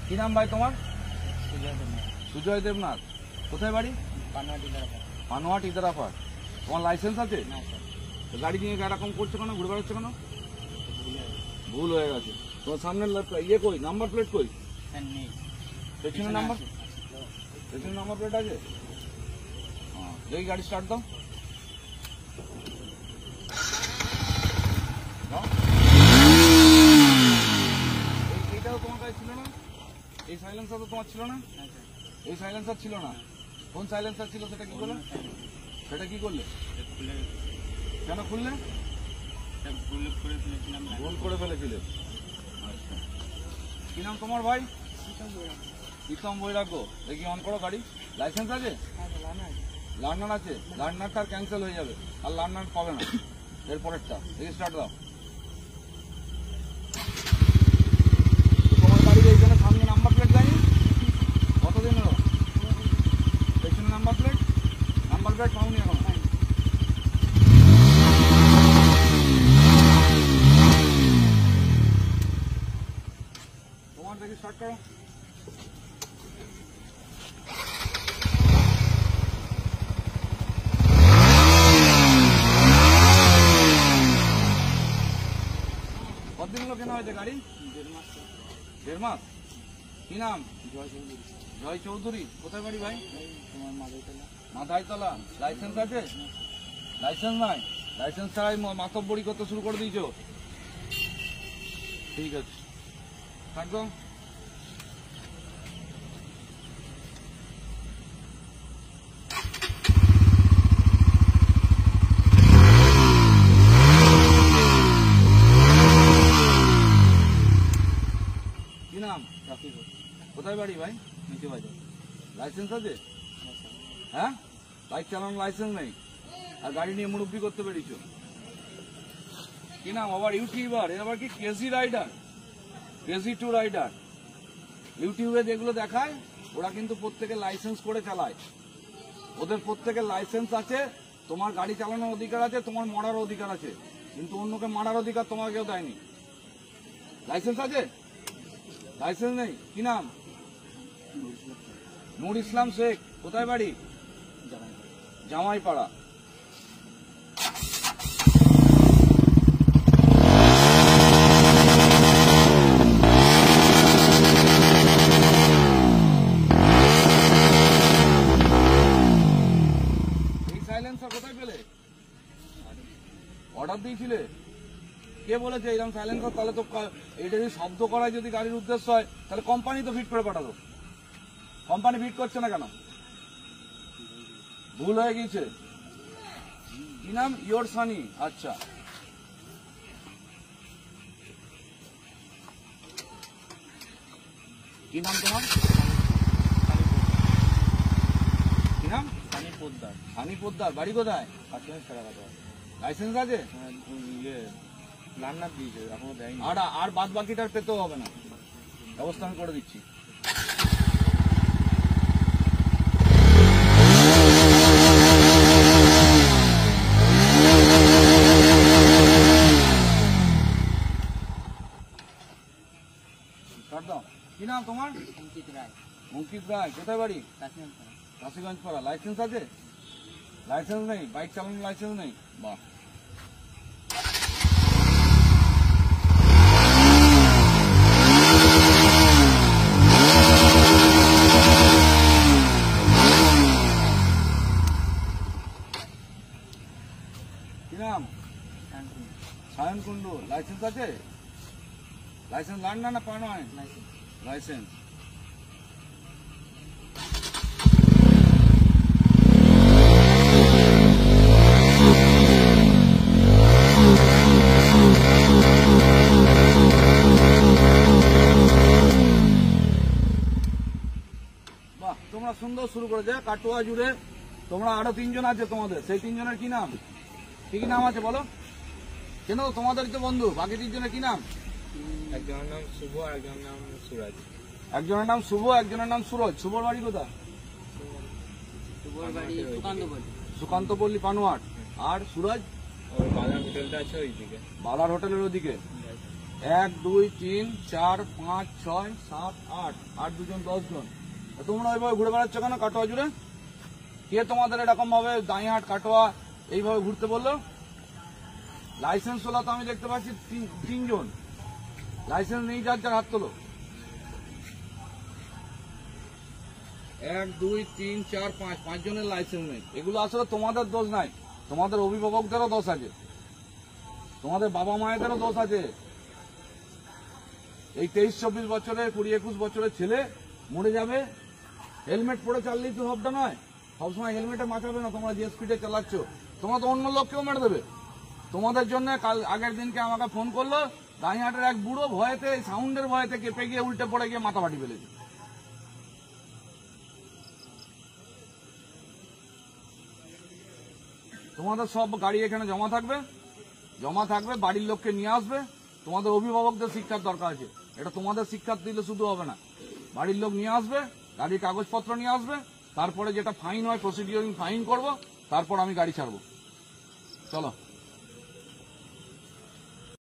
কি নাম ভাই তোমার? সুজয় দেবনাথ। কোথায় বাড়ি? পানোয়াট ইদারাপাড়। তোমার লাইসেন্স আছে? গাড়ি নিয়ে এরকম করছো কেন, ঘুরে বেড়াচ্ছ কেন? ভুল হয়ে গেছে। তোমার সামনের ইয়ে কই, নাম্বার প্লেট কই? পেছনে নাম্বার প্লেট আছে? হ্যাঁ, দেখি গাড়ি স্টার্ট দাও। এইটাও তোমার কাছে ছিল না? এই সাইলেন্সার তো তোমার ছিল না? এই সাইলেন্সার ছিল না? কোন সাইলেন্সার ছিল সেটা কি করলে? কেন খুললে? ভুল করে ফেলেছিলে। আচ্ছা, কি নাম তোমার ভাই? প্রীতম বৈরাগ্য। দেখি অন করো গাড়ি। লাইসেন্স আছে? লার্নার আছে? লার্নারটা ক্যান্সেল হয়ে যাবে, আর লার্নার পাবে না এরপরেরটা। দেখি স্টার্ট দাও। তোমার গাড়ির এইখানে সামনে নাম্বার প্লেট যায়নি? কতদিন হলো? পেছনে নাম্বার প্লেট পাওনি এখন? তোমার দেখি স্টার্ট করো। কতদিন হলো কেনা হয়েছে গাড়ি? 1.5 মাস। কি নাম? জয় চৌধুরী। কোথায় বাড়ি ভাই? মাথাইতলা। লাইসেন্স আছে? লাইসেন্স নাই? লাইসেন্স ছাড়াই মাতব্বরি করতে শুরু করে দিয়েছো? ঠিক আছে, থাকো। কি নাম? কোথায় বাড়ি ভাই? লাইসেন্স আছে? হ্যাঁ, বাইক চালানোর লাইসেন্স নেই, আর গাড়ি নিয়ে মুরব্বি করতে পেরেছ। কি নাম? আবার ইউটিউবার। এবার কি crazy rider, crazy to rider. ইউটিউবে যেগুলো দেখায় ওরা কিন্তু প্রত্যেকে লাইসেন্স করে চালায়, ওদের প্রত্যেকের লাইসেন্স আছে। তোমার গাড়ি চালানোর অধিকার আছে, তোমার মরার অধিকার আছে, কিন্তু অন্যকে মারার অধিকার তোমাকেও দেয়নি। লাইসেন্স আছে? লাইসেন্স নেই। কি নাম? নূর ইসলাম শেখ। কোথায় বাড়ি? জামাইপাড়া। এই সাইলেন্সার কোথায় পেলে? অর্ডার দিয়েছিলে? কে বলেছে এইরকম সাইলেন্সার? তাহলে তো এটা যদি শব্দ করায় যদি গাড়ির উদ্দেশ্য হয়, তাহলে কোম্পানি তো ফিট করে পাঠালো। কোম্পানি ফিট করছে না কেন? ভুল হয়ে গিয়েছে। কি নাম? ইয়োর সানি। আচ্ছা, কি নাম তোমার? কি নাম? সানি পোদ্দার। সানি পোদ্দার। বাড়ি কোথায়? লাইসেন্স আছে? লার্নার দিয়েছে, এখনো দেয়নি। আর বাদ বাকিটা পেতেও হবে না, ব্যবস্থা আমি করে দিচ্ছি। কি নাম তোমার? অঙ্কিত রায়। কোথায় বাড়ি? কাশীগঞ্জ পাড়া। লাইসেন্স আছে? লাইসেন্স নেই, বাইক চালানোর লাইসেন্স নেই। বাহ। কি নাম? সায়ন কুন্ডু। লাইসেন্স আছে? লাইসেন্স লার্নার না পানো হয়? লাইসেন্স। বাহ, তোমরা সুন্দর শুরু করেছে। কাটোয়া জুড়ে তোমরা আরো 3 জন আছে তোমাদের, সেই 3 জনের কি নাম? কি নাম আছে বলো? কেন তোমাদেরই তো বন্ধু, বাকি 3 জনের কি নাম? একজনের নাম শুভ, একজনের নাম সুরাজ। একজনের নাম শুভ, একজনের নাম সুরজ। শুভর বাড়ি কোথায়? সুকান্তপল্লী পানোয়াট। আর সুরজ? বালার হোটেলটা আছে ওইদিকে। বালার হোটেলের ওদিকে। 1 2 3 4 5 6 7 8 8 দুজন 10 জন। তোমরা ওইভাবে ঘুরে বেড়াচ্ছ কেন কাটোয়া জুড়ে? কে তোমাদের এরকম ভাবে দাঁড়িয়াহাট কাটোয়া এইভাবে ঘুরতে বললো? লাইসেন্স ওলা তো আমি দেখতে পাচ্ছি 3 জন। লাইসেন্স নেই যার যার হাত তোলো। 1 2 3 4 5 5 জনের লাইসেন্স নেই। এগুলো আসলে তোমাদের দোষ নাই, তোমাদের অভিভাবকদেরও দোষ আছে, তোমাদের বাবা মায়েদেরও দোষ আছে। এই 23-24 বছরের 20-21 বছরের ছেলে মরে যাবে, হেলমেট পরে চাললেই তো সবটা নয়। সবসময় হেলমেটে মাথাবে না। তোমরা যে স্পিডে চালাচ্ছ, তোমরা তো অন্য লোককেও মেরে দেবে। তোমাদের জন্য কাল আগের দিনকে আমাকে ফোন করলো, দাঁড়িয়াহাটের এক বুড়ো ভয়েতে, সাউন্ডের ভয়েতে কেঁপে গিয়ে উল্টে পড়ে গিয়ে মাথা ফাটি ফেলেছে। তোমাদের সব গাড়ি এখানে জমা থাকবে, বাড়ির লোককে নিয়ে আসবে। তোমাদের অভিভাবকদের শিক্ষার দরকার আছে। এটা তোমাদের শিক্ষা দিলে শুধু হবে না, বাড়ির লোক নিয়ে আসবে, গাড়ির কাগজপত্র নিয়ে আসবে, তারপরে যেটা ফাইন হয় প্রসিডিওরিং ফাইন করব, তারপর আমি গাড়ি ছাড়বো। চলো।